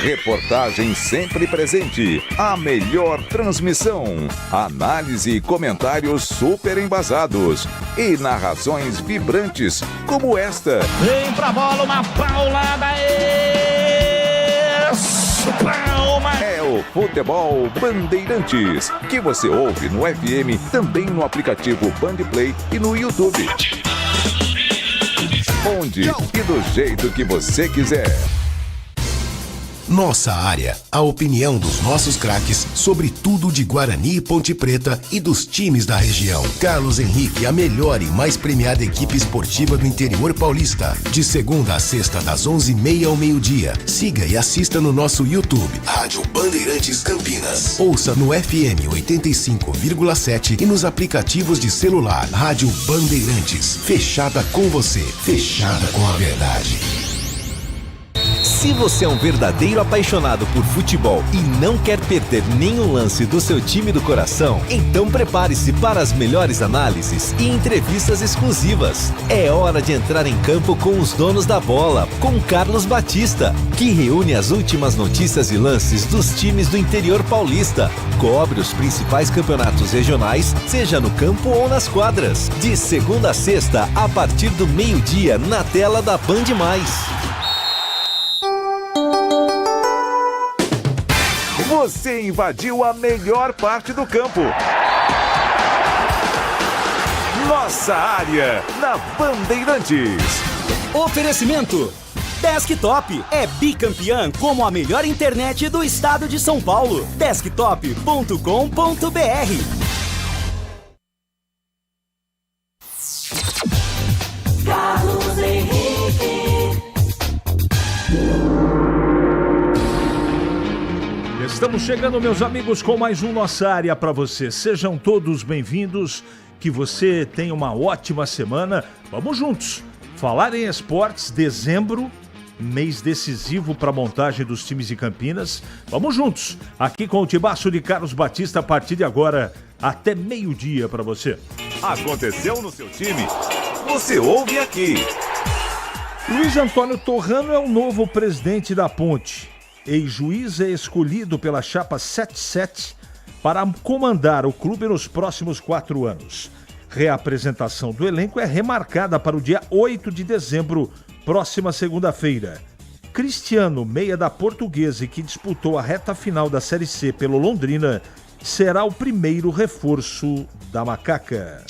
Reportagem sempre presente, a melhor transmissão, análise e comentários super embasados e narrações vibrantes como esta. Vem pra bola, uma paulada, palma. É o Futebol Bandeirantes, que você ouve no FM, também no aplicativo Bandplay e no YouTube. Onde e do jeito que você quiser. Nossa área, a opinião dos nossos craques sobre tudo de Guarani e Ponte Preta e dos times da região. Carlos Henrique, a melhor e mais premiada equipe esportiva do interior paulista. De segunda a sexta, das 11h30 ao meio-dia. Siga e assista no nosso YouTube, Rádio Bandeirantes Campinas. Ouça no FM 85,7 e nos aplicativos de celular. Rádio Bandeirantes, fechada com você, fechada com a verdade. Se você é um verdadeiro apaixonado por futebol e não quer perder nenhum lance do seu time do coração, então prepare-se para as melhores análises e entrevistas exclusivas. É hora de entrar em campo com os donos da bola, com Carlos Batista, que reúne as últimas notícias e lances dos times do interior paulista. Cobre os principais campeonatos regionais, seja no campo ou nas quadras. De segunda a sexta, a partir do meio-dia, na tela da Band+. Você invadiu a melhor parte do campo. Nossa área, na Bandeirantes. Oferecimento: Desktop é bicampeã como a melhor internet do estado de São Paulo. Desktop.com.br. Carlos Henrique. Estamos chegando, meus amigos, com mais um Nossa Área para você. Sejam todos bem-vindos, que você tenha uma ótima semana. Vamos juntos. Falar em esportes, dezembro, mês decisivo para a montagem dos times de Campinas. Vamos juntos, aqui com o timaço de Carlos Batista, a partir de agora, até meio-dia para você. Aconteceu no seu time? Você ouve aqui. Luiz Antônio Torrano é o novo presidente da Ponte. Ex-juiz é escolhido pela chapa 77 para comandar o clube nos próximos 4 anos. Reapresentação do elenco é remarcada para o dia 8 de dezembro, próxima segunda-feira. Cristiano, meia da Portuguesa, que disputou a reta final da Série C pelo Londrina, será o primeiro reforço da Macaca.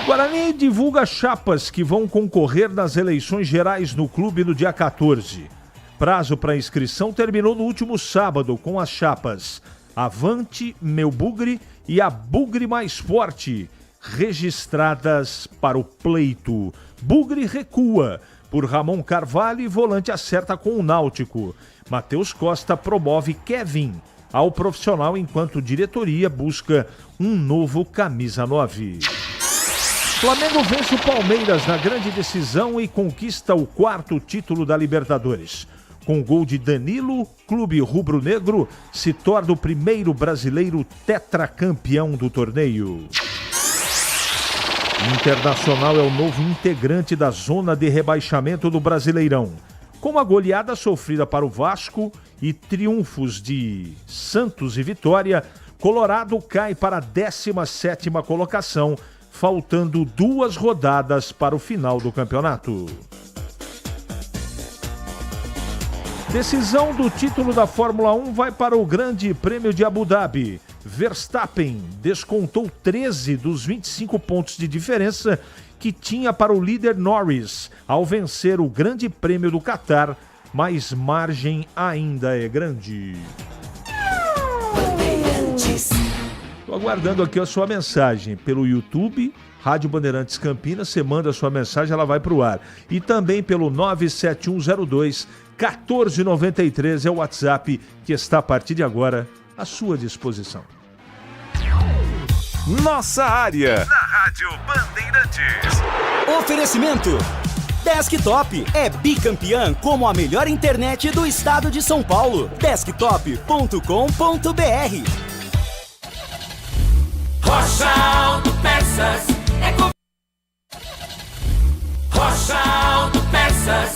Guarani divulga chapas que vão concorrer nas eleições gerais no clube no dia 14. Prazo para inscrição terminou no último sábado com as chapas Avante, Meu Bugre e a Bugre Mais Forte, registradas para o pleito. Bugre recua por Ramon Carvalho e volante acerta com o Náutico. Matheus Costa promove Kevin ao profissional, enquanto diretoria busca um novo camisa 9. Flamengo vence o Palmeiras na grande decisão e conquista o 4º título da Libertadores. Com gol de Danilo, clube rubro-negro se torna o primeiro brasileiro tetracampeão do torneio. Internacional é o novo integrante da zona de rebaixamento do Brasileirão. Com a goleada sofrida para o Vasco e triunfos de Santos e Vitória, Colorado cai para a 17ª colocação, faltando 2 rodadas para o final do campeonato. Decisão do título da Fórmula 1 vai para o Grande Prêmio de Abu Dhabi. Verstappen descontou 13 dos 25 pontos de diferença que tinha para o líder Norris ao vencer o Grande Prêmio do Catar, mas margem ainda é grande. Estou aguardando aqui a sua mensagem pelo YouTube, Rádio Bandeirantes Campinas. Você manda a sua mensagem, ela vai para o ar. E também pelo 97102-1493 é o WhatsApp que está a partir de agora à sua disposição. Nossa área, na Rádio Bandeirantes. Oferecimento: Desktop é bicampeã como a melhor internet do estado de São Paulo. Desktop.com.br. Rocha Autopeças é Rocha Autopeças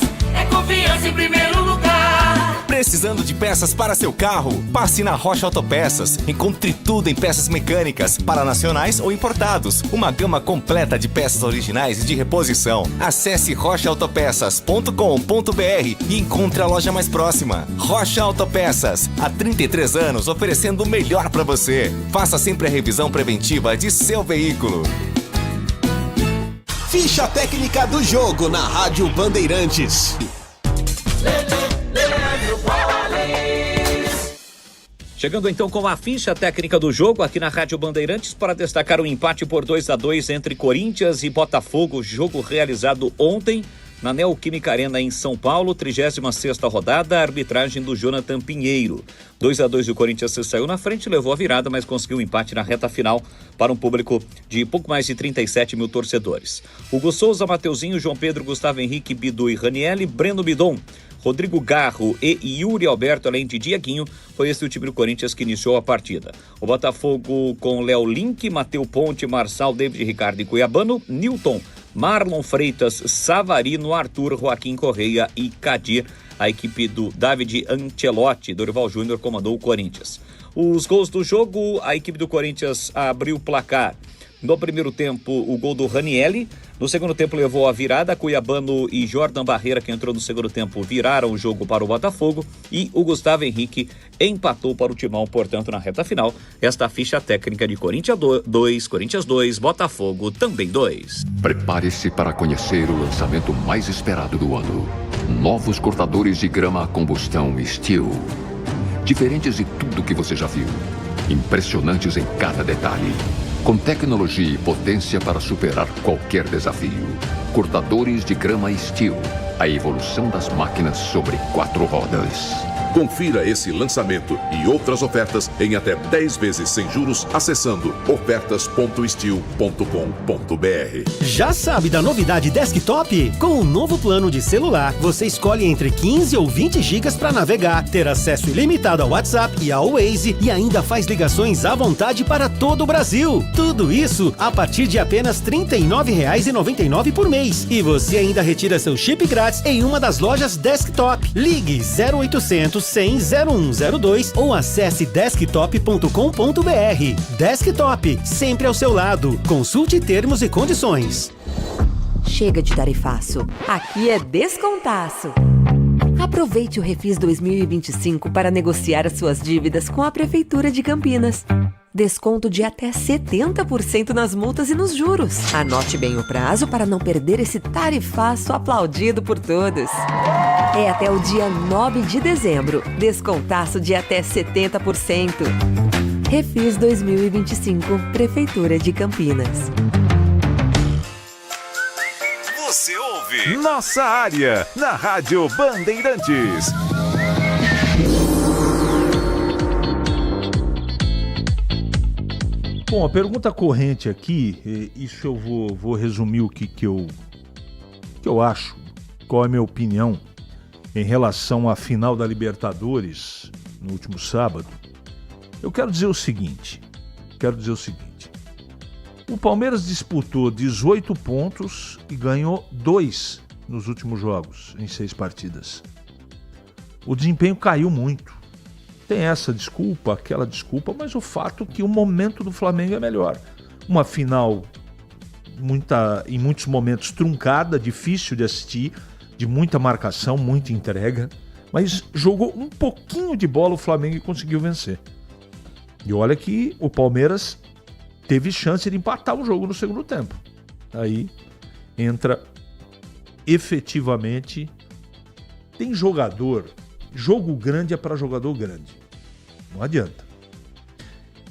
Peças em primeiro lugar. Precisando de peças para seu carro? Passe na Rocha Autopeças. Encontre tudo em peças mecânicas, para nacionais ou importados. Uma gama completa de peças originais e de reposição. Acesse rochaautopeças.com.br e encontre a loja mais próxima. Rocha Autopeças, há 33 anos oferecendo o melhor para você. Faça sempre a revisão preventiva de seu veículo. Ficha técnica do jogo na Rádio Bandeirantes. Chegando então com a ficha técnica do jogo aqui na Rádio Bandeirantes para destacar o empate por 2-2 entre Corinthians e Botafogo, jogo realizado ontem na Neoquímica Arena em São Paulo, 36ª rodada, a arbitragem do Jonathan Pinheiro. 2-2 e o Corinthians se saiu na frente, levou a virada, mas conseguiu um empate na reta final para um público de pouco mais de 37 mil torcedores. Hugo Souza, Mateuzinho, João Pedro, Gustavo Henrique, Bidu e Ranielli, Breno Bidon, Rodrigo Garro e Yuri Alberto, além de Dieguinho, foi esse o time do Corinthians que iniciou a partida. O Botafogo com Léo Link, Mateu Ponte, Marçal, David Ricardo e Cuiabano, Newton, Marlon Freitas, Savarino, Arthur, Joaquim Correia e Kadir. A equipe do David Ancelotti, Dorival Júnior, comandou o Corinthians. Os gols do jogo, a equipe do Corinthians abriu o placar. No primeiro tempo, o gol do Ranielli. No segundo tempo, levou a virada. Cuiabano e Jordan Barreira, que entrou no segundo tempo, viraram o jogo para o Botafogo. E o Gustavo Henrique empatou para o Timão. Portanto, na reta final, esta ficha técnica de Corinthians 2, Corinthians 2, Botafogo também 2. Prepare-se para conhecer o lançamento mais esperado do ano. Novos cortadores de grama a combustão Steel. Diferentes de tudo que você já viu. Impressionantes em cada detalhe. Com tecnologia e potência para superar qualquer desafio. Cortadores de grama Steel. A evolução das máquinas sobre 4 rodas. Confira esse lançamento e outras ofertas em até 10 vezes sem juros acessando ofertas.steel.com.br. Já sabe da novidade Desktop? Com o novo plano de celular, você escolhe entre 15 ou 20 gigas para navegar, ter acesso ilimitado ao WhatsApp e ao Waze e ainda faz ligações à vontade para todo o Brasil. Tudo isso a partir de apenas R$ 39,99 por mês. E você ainda retira seu chip grátis em uma das lojas Desktop. Ligue 0800 100 0102 ou acesse desktop.com.br. Desktop, sempre ao seu lado. Consulte termos e condições. Chega de tarifaço. Aqui é descontaço. Aproveite o Refis 2025 para negociar as suas dívidas com a Prefeitura de Campinas. Desconto de até 70% nas multas e nos juros. Anote bem o prazo para não perder esse tarifaço aplaudido por todos. É até o dia 9 de dezembro. Descontaço de até 70%. Refis 2025, Prefeitura de Campinas. Você ouve Nossa Área, na Rádio Bandeirantes. Bom, a pergunta corrente aqui, isso eu vou resumir o que eu acho, qual é a minha opinião em relação à final da Libertadores no último sábado. Eu quero dizer o seguinte, o Palmeiras disputou 18 pontos e ganhou 2 nos últimos jogos, em 6 partidas. O desempenho caiu muito. Tem essa desculpa, aquela desculpa, mas o fato é que o momento do Flamengo é melhor. Uma final em muitos momentos truncada, difícil de assistir, de muita marcação, muita entrega, mas jogou um pouquinho de bola o Flamengo e conseguiu vencer. E olha que o Palmeiras teve chance de empatar o jogo no segundo tempo. Aí entra efetivamente... Tem jogador... Jogo grande é para jogador grande. Não adianta.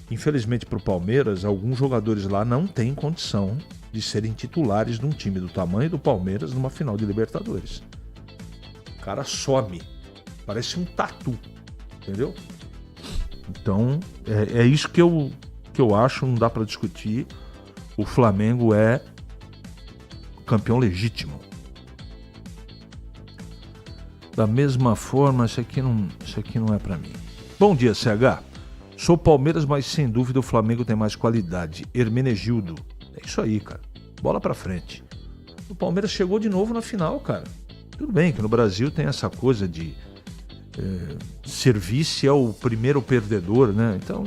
Infelizmente para o Palmeiras, alguns jogadores lá não têm condição de serem titulares de um time do tamanho do Palmeiras numa final de Libertadores. O cara some. Parece um tatu. Entendeu? Então, é isso que eu acho, não dá para discutir. O Flamengo é campeão legítimo. Da mesma forma, isso aqui não é pra mim. Bom dia, CH. Sou Palmeiras, mas sem dúvida o Flamengo tem mais qualidade. Hermenegildo. É isso aí, cara. Bola pra frente. O Palmeiras chegou de novo na final, cara. Tudo bem que no Brasil tem essa coisa de serviço é o primeiro perdedor, né? Então,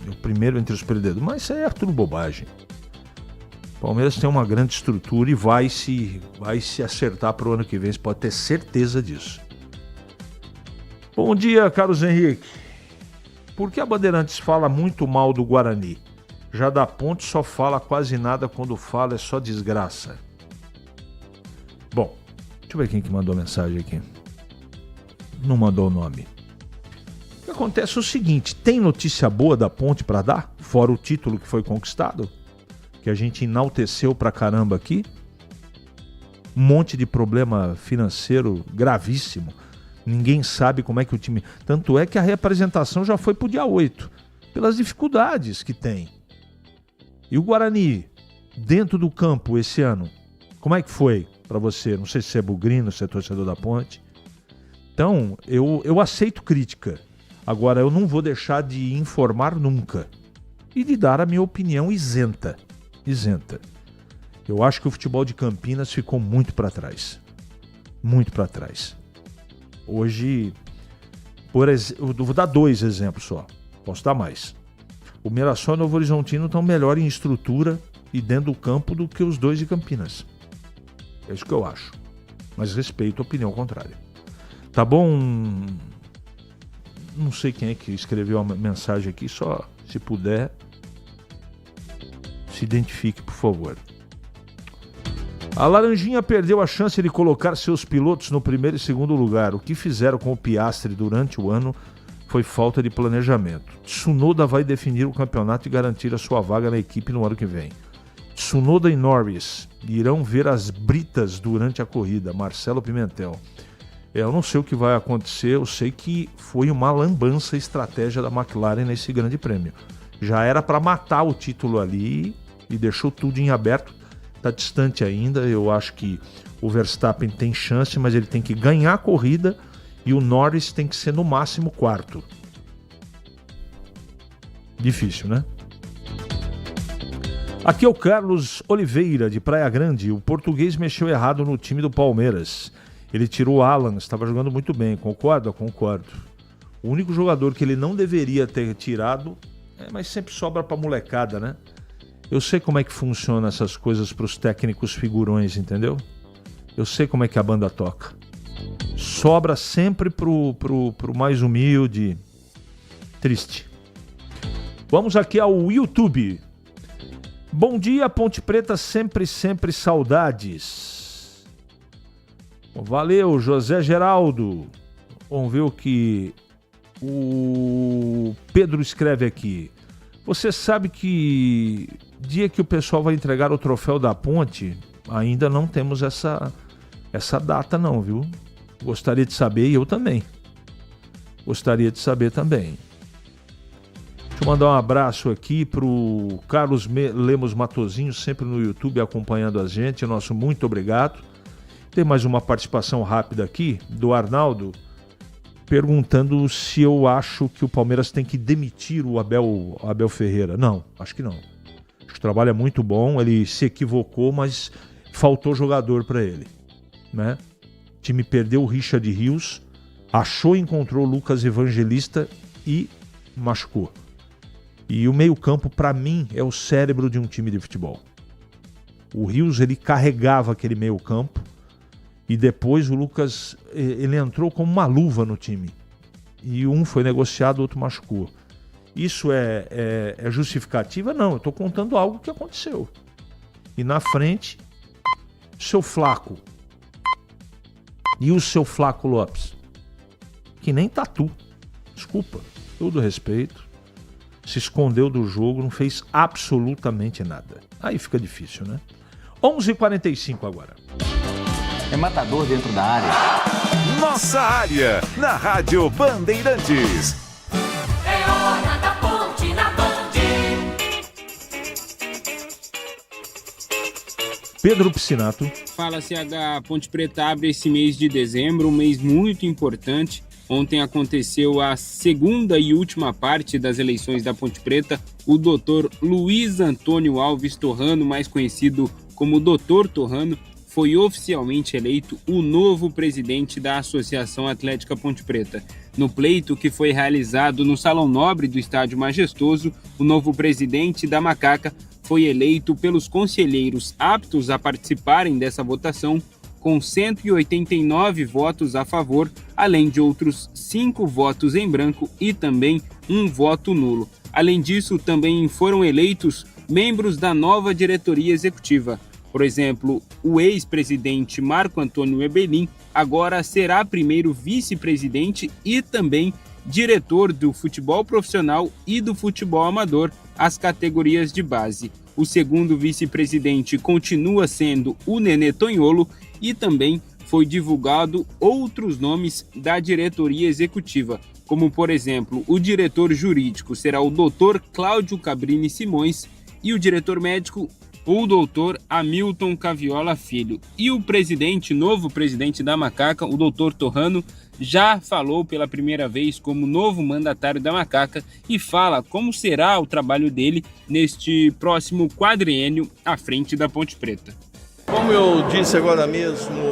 é o primeiro entre os perdedores. Mas isso aí é tudo bobagem. O Palmeiras tem uma grande estrutura e vai se acertar para o ano que vem. Você pode ter certeza disso. Bom dia, Carlos Henrique. Por que a Bandeirantes fala muito mal do Guarani? Já da Ponte só fala quase nada, quando fala é só desgraça. Bom, deixa eu ver quem que mandou a mensagem aqui. Não mandou o nome. O que acontece é o seguinte, tem notícia boa da Ponte para dar? Fora o título que foi conquistado? Que a gente enalteceu pra caramba aqui? Um monte de problema financeiro gravíssimo. Ninguém sabe como é que o time... Tanto é que a reapresentação já foi pro dia 8. Pelas dificuldades que tem. E o Guarani, dentro do campo esse ano, como é que foi para você? Não sei se você é bugrino, se é torcedor da Ponte. Então, eu aceito crítica. Agora, eu não vou deixar de informar nunca. E de dar a minha opinião isenta. Isenta. Eu acho que o futebol de Campinas ficou muito para trás. Muito para trás. Hoje, eu vou dar 2 exemplos só. Posso dar mais. O Mirassol e o Novo Horizontino estão melhor em estrutura e dentro do campo do que os 2 de Campinas. É isso que eu acho. Mas respeito a opinião contrária. Tá bom? Não sei quem é que escreveu a mensagem aqui, só se puder, se identifique, por favor. A Laranjinha perdeu a chance de colocar seus pilotos no primeiro e segundo lugar. O que fizeram com o Piastri durante o ano foi falta de planejamento. Tsunoda vai definir o campeonato e garantir a sua vaga na equipe no ano que vem. Tsunoda e Norris irão ver as britas durante a corrida. Marcelo Pimentel. Eu não sei o que vai acontecer, eu sei que foi uma lambança a estratégia da McLaren nesse grande prêmio. Já era para matar o título ali e deixou tudo em aberto. Está distante ainda, eu acho que o Verstappen tem chance, mas ele tem que ganhar a corrida e o Norris tem que ser no máximo 4º. Difícil, né? Aqui é o Carlos Oliveira, de Praia Grande. O português mexeu errado no time do Palmeiras. Ele tirou o Alan, estava jogando muito bem. Concorda? Concordo. O único jogador que ele não deveria ter tirado, mas sempre sobra pra molecada, né? Eu sei como é que funciona essas coisas pros técnicos figurões, entendeu? Eu sei como é que a banda toca. Sobra sempre pro mais humilde. Triste. Vamos aqui ao YouTube. Bom dia, Ponte Preta, sempre saudades. Valeu, José Geraldo. Vamos ver o que o Pedro escreve aqui. Você sabe que dia que o pessoal vai entregar o troféu da Ponte, ainda não temos essa data não, viu? Gostaria de saber, e eu também. Gostaria de saber também. Deixa eu mandar um abraço aqui pro Carlos Lemos Matozinho, sempre no YouTube acompanhando a gente. Nosso muito obrigado. Tem mais uma participação rápida aqui do Arnaldo, perguntando se eu acho que o Palmeiras tem que demitir o Abel Ferreira. Não, acho que não. Acho que o trabalho é muito bom, ele se equivocou, mas faltou jogador para ele, né? O time perdeu o Richard Rios, achou e encontrou o Lucas Evangelista e machucou. E o meio-campo, para mim, é o cérebro de um time de futebol. O Rios, ele carregava aquele meio-campo. E depois o Lucas, ele entrou como uma luva no time. E um foi negociado, o outro machucou. Isso é justificativa? Não, eu estou contando algo que aconteceu. E na frente, seu Flaco. E o seu Flaco Lopes? Que nem tatu. Desculpa, todo respeito. Se escondeu do jogo, não fez absolutamente nada. Aí fica difícil, né? 11h45 agora. É matador dentro da área. Nossa área, na Rádio Bandeirantes. É hora da Ponte na Band. Pedro Piscinato. Fala, CH. Ponte Preta abre esse mês de dezembro, um mês muito importante. Ontem aconteceu a segunda e última parte das eleições da Ponte Preta. O doutor Luiz Antônio Alves Torrano, mais conhecido como Doutor Torrano, foi oficialmente eleito o novo presidente da Associação Atlética Ponte Preta. No pleito que foi realizado no Salão Nobre do Estádio Majestoso, o novo presidente da Macaca foi eleito pelos conselheiros aptos a participarem dessa votação, com 189 votos a favor, além de outros 5 votos em branco e também 1 voto nulo. Além disso, também foram eleitos membros da nova diretoria executiva. Por exemplo, o ex-presidente Marco Antônio Ebelin agora será primeiro vice-presidente e também diretor do futebol profissional e do futebol amador, as categorias de base. O segundo vice-presidente continua sendo o Nenê Tonholo e também foi divulgado outros nomes da diretoria executiva, como, por exemplo, o diretor jurídico será o Dr. Cláudio Cabrini Simões e o diretor médico, o Dr. Hamilton Caviola Filho. E o novo presidente da Macaca, o Dr. Torrano, já falou pela primeira vez como novo mandatário da Macaca e fala como será o trabalho dele neste próximo quadriênio à frente da Ponte Preta. Como eu disse agora mesmo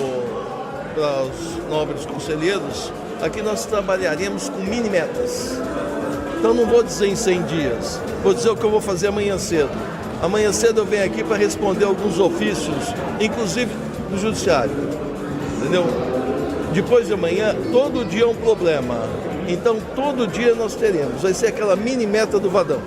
para os nobres conselheiros, aqui nós trabalharemos com mini metas. Então não vou dizer em 100 dias, vou dizer o que eu vou fazer amanhã cedo. Amanhã cedo eu venho aqui para responder alguns ofícios, inclusive do judiciário, entendeu? Depois de amanhã, todo dia é um problema. Então todo dia nós teremos, vai ser aquela mini meta do Vadão.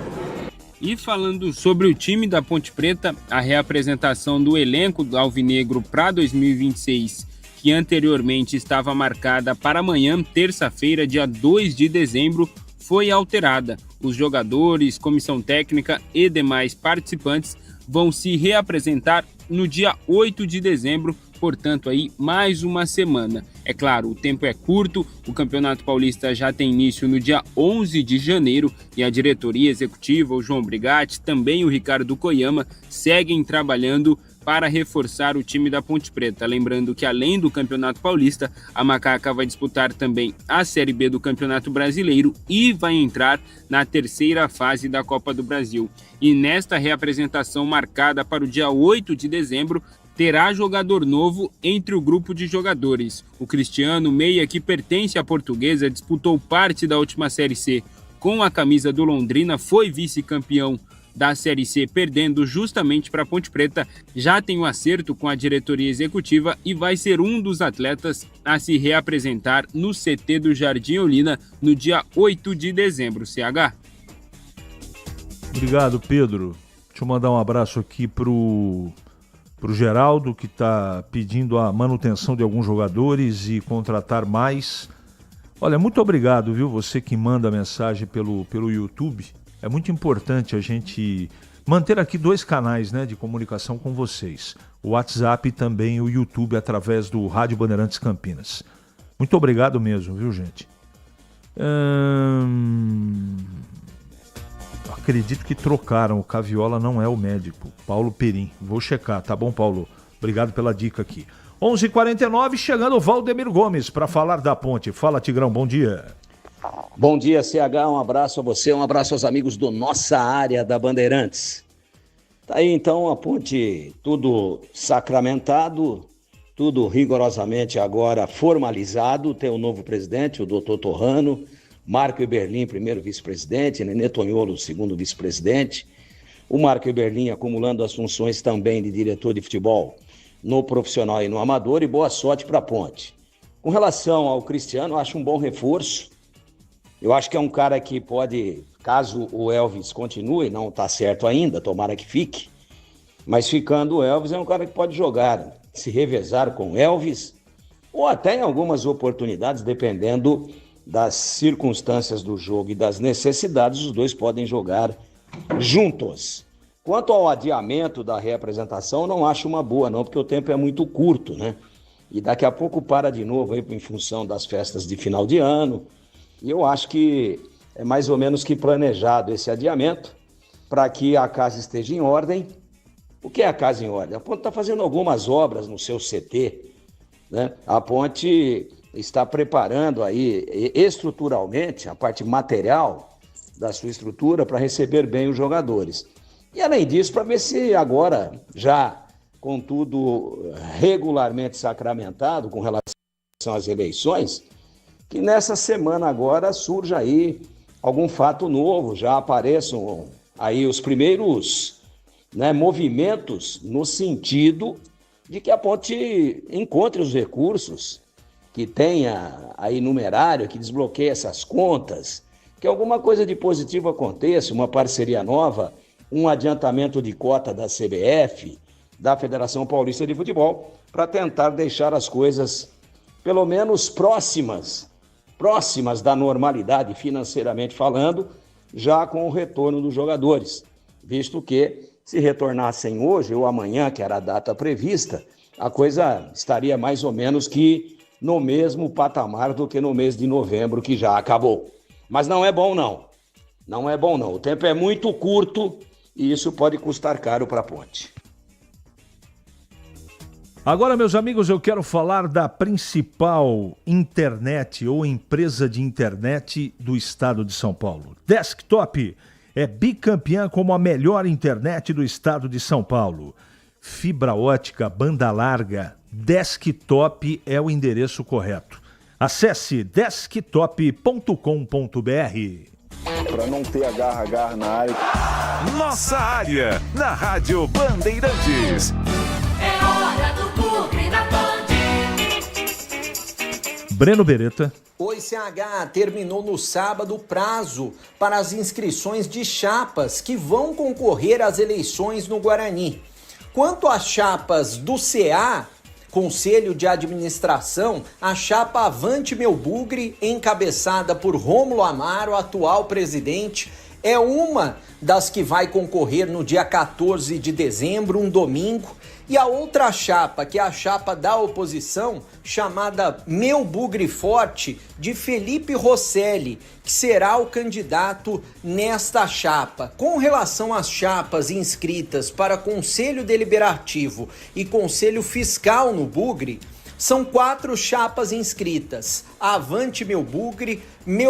E falando sobre o time da Ponte Preta, a reapresentação do elenco do Alvinegro para 2026, que anteriormente estava marcada para amanhã, terça-feira, dia 2 de dezembro, foi alterada. Os jogadores, comissão técnica e demais participantes vão se reapresentar no dia 8 de dezembro, portanto aí mais uma semana. É claro, o tempo é curto, o Campeonato Paulista já tem início no dia 11 de janeiro e a diretoria executiva, o João Brigatti, também o Ricardo Koyama, seguem trabalhando para reforçar o time da Ponte Preta. Lembrando que além do Campeonato Paulista, a Macaca vai disputar também a Série B do Campeonato Brasileiro e vai entrar na terceira fase da Copa do Brasil. E nesta reapresentação marcada para o dia 8 de dezembro, terá jogador novo entre o grupo de jogadores. O Cristiano Meia, que pertence à Portuguesa, disputou parte da última Série C com a camisa do Londrina, foi vice-campeão da Série C, perdendo justamente para a Ponte Preta, já tem um acerto com a diretoria executiva e vai ser um dos atletas a se reapresentar no CT do Jardim Olina no dia 8 de dezembro, CH. Obrigado, Pedro. Deixa eu mandar um abraço aqui pro Geraldo, que está pedindo a manutenção de alguns jogadores e contratar mais. Olha, muito obrigado, viu? Você que manda mensagem pelo YouTube. É muito importante a gente manter aqui 2 canais, né, de comunicação com vocês. O WhatsApp e também o YouTube através do Rádio Bandeirantes Campinas. Muito obrigado mesmo, viu, gente? Acredito que trocaram. O Caviola não é o médico. Paulo Perim. Vou checar, tá bom, Paulo? Obrigado pela dica aqui. 11h49, chegando o Valdemir Gomes para falar da Ponte. Fala, Tigrão, bom dia. Bom dia, CH, um abraço a você, um abraço aos amigos do Nossa Área da Bandeirantes. Tá aí então a Ponte, tudo sacramentado, tudo rigorosamente agora formalizado. Tem o novo presidente, o Dr. Torrano, Marco Eberlin, primeiro vice-presidente, Nenê Tonholo, segundo vice-presidente. O Marco Eberlin acumulando as funções também de diretor de futebol no profissional e no amador, e boa sorte para a Ponte. Com relação ao Cristiano, eu acho um bom reforço. Eu acho que é um cara que pode, caso o Elvis continue, não está certo ainda, tomara que fique, mas ficando o Elvis é um cara que pode jogar, se revezar com o Elvis, ou até em algumas oportunidades, dependendo das circunstâncias do jogo e das necessidades, os dois podem jogar juntos. Quanto ao adiamento da reapresentação, eu não acho uma boa não, porque o tempo é muito curto, né? E daqui a pouco para de novo aí em função das festas de final de ano. E eu acho que é mais ou menos que planejado esse adiamento para que a casa esteja em ordem. O que é a casa em ordem? A Ponte está fazendo algumas obras no seu CT, né? A Ponte está preparando aí estruturalmente a parte material da sua estrutura para receber bem os jogadores. E além disso, para ver se agora, já com tudo regularmente sacramentado com relação às eleições, que nessa semana agora surja aí algum fato novo, já apareçam aí os primeiros movimentos no sentido de que a Ponte encontre os recursos, que tenha aí numerário, que desbloqueie essas contas, que alguma coisa de positivo aconteça, uma parceria nova, um adiantamento de cota da CBF, da Federação Paulista de Futebol, para tentar deixar as coisas pelo menos próximas da normalidade financeiramente falando, já com o retorno dos jogadores, visto que se retornassem hoje ou amanhã, que era a data prevista, a coisa estaria mais ou menos que no mesmo patamar do que no mês de novembro, que já acabou. Mas não é bom não, não é bom não, o tempo é muito curto e isso pode custar caro para a Ponte. Agora, meus amigos, eu quero falar da principal internet ou empresa de internet do estado de São Paulo. Desktop é bicampeã como a melhor internet do estado de São Paulo. Fibra ótica, banda larga, Desktop é o endereço correto. Acesse desktop.com.br. Para não ter agarra na área. Nossa área, na Rádio Bandeirantes. É hora do Bugre na Band. Breno Beretta. Oi, CH, terminou no sábado o prazo para as inscrições de chapas que vão concorrer às eleições no Guarani. Quanto às chapas do CA, Conselho de Administração, a chapa Avante Meu Bugre, encabeçada por Rômulo Amaro, atual presidente, é uma das que vai concorrer no dia 14 de dezembro, um domingo. E a outra chapa, que é a chapa da oposição, chamada Meu Bugre Forte, de Felipe Rosselli, que será o candidato nesta chapa. Com relação às chapas inscritas para Conselho Deliberativo e Conselho Fiscal no Bugre, são 4 chapas inscritas: Avante Meu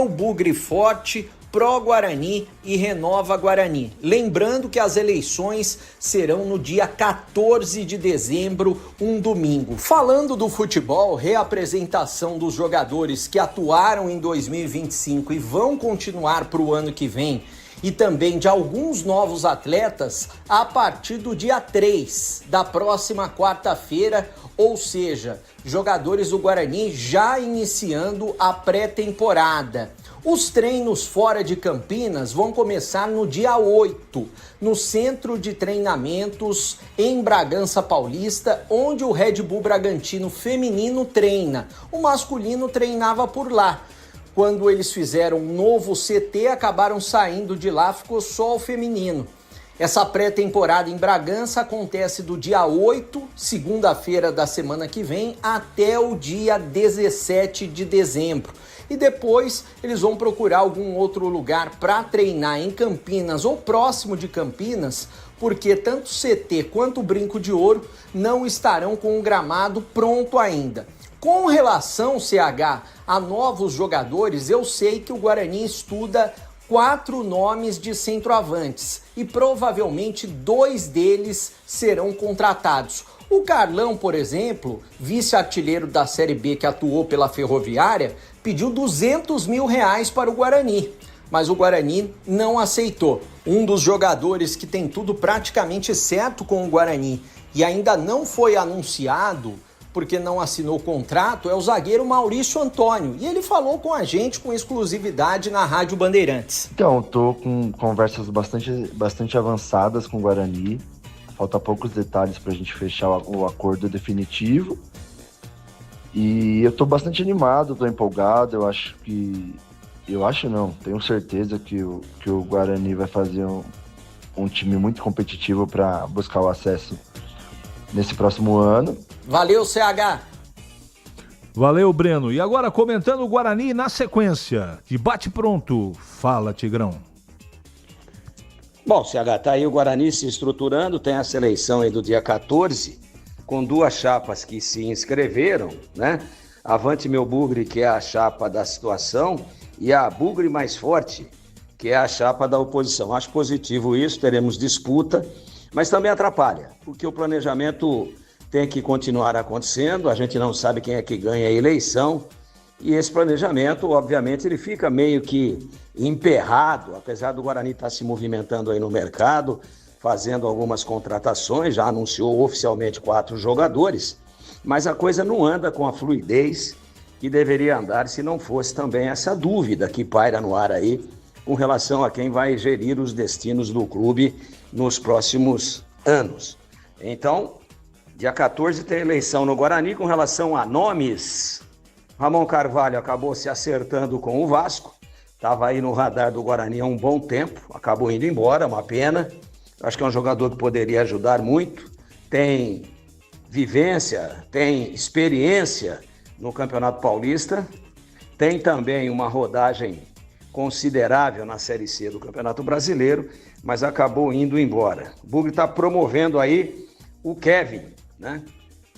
Bugre Forte, Pro Guarani e Renova Guarani. Lembrando que as eleições serão no dia 14 de dezembro, um domingo. Falando do futebol, reapresentação dos jogadores que atuaram em 2025 e vão continuar para o ano que vem, e também de alguns novos atletas a partir do dia 3 da próxima quarta-feira, ou seja, jogadores do Guarani já iniciando a pré-temporada. Os treinos fora de Campinas vão começar no dia 8, no Centro de Treinamentos em Bragança Paulista, onde o Red Bull Bragantino feminino treina. O masculino treinava por lá. Quando eles fizeram um novo CT, acabaram saindo de lá, ficou só o feminino. Essa pré-temporada em Bragança acontece do dia 8, segunda-feira da semana que vem, até o dia 17 de dezembro. E depois eles vão procurar algum outro lugar para treinar em Campinas ou próximo de Campinas, porque tanto o CT quanto o Brinco de Ouro não estarão com o gramado pronto ainda. Com relação, CH, a novos jogadores, eu sei que o Guarani estuda 4 nomes de centroavantes e provavelmente 2 deles serão contratados. O Carlão, por exemplo, vice-artilheiro da Série B que atuou pela Ferroviária, pediu R$200 mil para o Guarani, mas o Guarani não aceitou. Um dos jogadores que tem tudo praticamente certo com o Guarani e ainda não foi anunciado porque não assinou o contrato é o zagueiro Maurício Antônio, e ele falou com a gente com exclusividade na Rádio Bandeirantes. Então, tô com conversas bastante avançadas com o Guarani. Falta poucos detalhes para a gente fechar o acordo definitivo. E eu tô bastante animado, tô empolgado. Tenho certeza que o Guarani vai fazer um time muito competitivo para buscar o acesso nesse próximo ano. Valeu, CH! Valeu, Breno. E agora comentando o Guarani na sequência. De bate pronto. Fala, Tigrão. Bom, CH, tá aí o Guarani se estruturando, tem a seleção aí do dia 14, com 2 chapas que se inscreveram, né? Avante Meu Bugre, que é a chapa da situação, e a Bugre Mais Forte, que é a chapa da oposição. Acho positivo isso, teremos disputa, mas também atrapalha, porque o planejamento tem que continuar acontecendo, a gente não sabe quem é que ganha a eleição, e esse planejamento, obviamente, ele fica meio que emperrado, apesar do Guarani estar se movimentando aí no mercado, fazendo algumas contratações, já anunciou oficialmente 4 jogadores, mas a coisa não anda com a fluidez que deveria andar se não fosse também essa dúvida que paira no ar aí com relação a quem vai gerir os destinos do clube nos próximos anos. Então, dia 14 tem eleição no Guarani. Com relação a nomes, Ramon Carvalho acabou se acertando com o Vasco, estava aí no radar do Guarani há um bom tempo, acabou indo embora, uma pena. Acho que é um jogador que poderia ajudar muito, tem vivência, tem experiência no Campeonato Paulista, tem também uma rodagem considerável na Série C do Campeonato Brasileiro, mas acabou indo embora. O Bugre está promovendo aí o Kevin, né?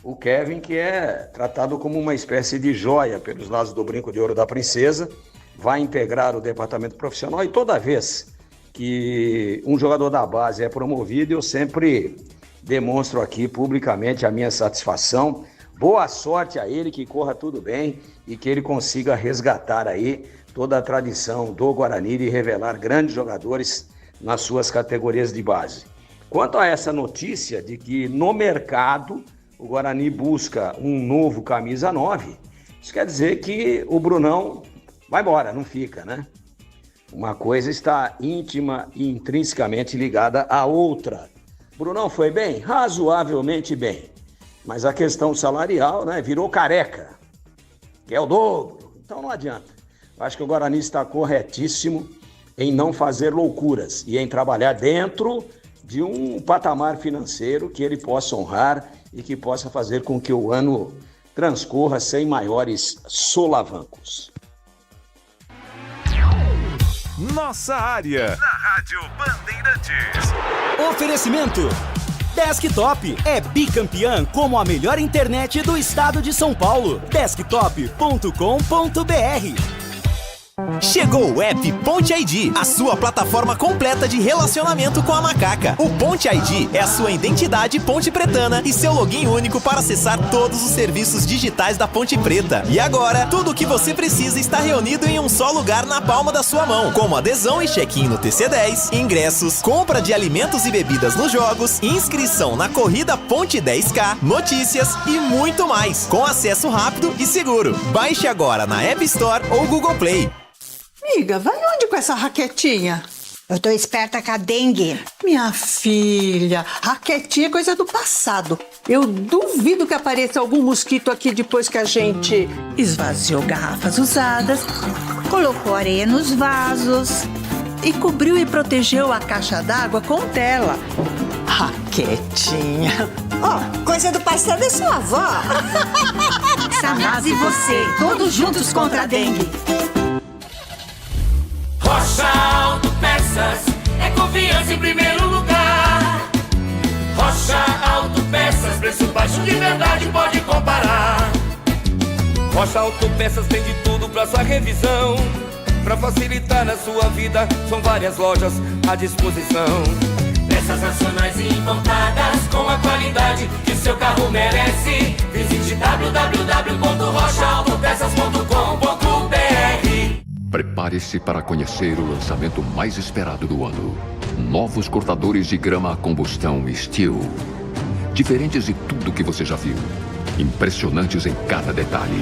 O Kevin, que é tratado como uma espécie de joia pelos lados do Brinco de Ouro da Princesa, vai integrar o departamento profissional, e toda vez que um jogador da base é promovido, eu sempre demonstro aqui publicamente a minha satisfação. Boa sorte a ele, que corra tudo bem e que ele consiga resgatar aí toda a tradição do Guarani de revelar grandes jogadores nas suas categorias de base. Quanto a essa notícia de que no mercado o Guarani busca um novo camisa 9, isso quer dizer que o Brunão vai embora, não fica, né? Uma coisa está íntima e intrinsecamente ligada à outra. Brunão foi bem? Razoavelmente bem. Mas a questão salarial, né, virou careca, que é o dobro. Então não adianta. Eu acho que o Guarani está corretíssimo em não fazer loucuras e em trabalhar dentro de um patamar financeiro que ele possa honrar e que possa fazer com que o ano transcorra sem maiores solavancos. Nossa área, na Rádio Bandeirantes. Oferecimento Desktop é bicampeã como a melhor internet do estado de São Paulo. Desktop.com.br. Chegou o app Ponte ID, a sua plataforma completa de relacionamento com a macaca. O Ponte ID é a sua identidade ponte pretana e seu login único para acessar todos os serviços digitais da Ponte Preta. E agora, tudo o que você precisa está reunido em um só lugar na palma da sua mão, como adesão e check-in no TC10, ingressos, compra de alimentos e bebidas nos jogos, inscrição na corrida Ponte 10K, notícias e muito mais, com acesso rápido e seguro. Baixe agora na App Store ou Google Play. Amiga, vai onde com essa raquetinha? Eu tô esperta com a dengue. Minha filha, raquetinha é coisa do passado. Eu duvido que apareça algum mosquito aqui depois que a gente esvaziou garrafas usadas, Colocou areia nos vasos e cobriu e protegeu a caixa d'água com tela. Raquetinha. Ó, coisa do passado é sua avó. Sanaz e você, todos juntos contra a dengue. Rocha Autopeças é confiança em primeiro lugar. Rocha Autopeças, preço baixo de verdade, pode comparar. Rocha Autopeças tem de tudo pra sua revisão. Pra facilitar na sua vida, são várias lojas à disposição. Peças nacionais e importadas com a qualidade que seu carro merece. Visite www.rochaautopeças.com.br. Prepare-se para conhecer o lançamento mais esperado do ano. Novos cortadores de grama a combustão Steel. Diferentes de tudo que você já viu. Impressionantes em cada detalhe.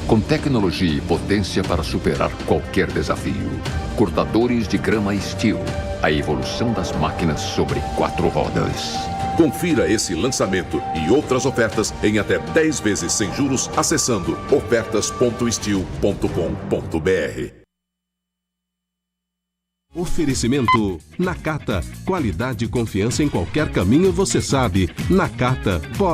Com tecnologia e potência para superar qualquer desafio. Cortadores de grama Steel. A evolução das máquinas sobre 4 rodas. Confira esse lançamento e outras ofertas em até 10 vezes sem juros acessando ofertas.steel.com.br. Oferecimento Nakata. Qualidade e confiança em qualquer caminho, você sabe. Nakata pode.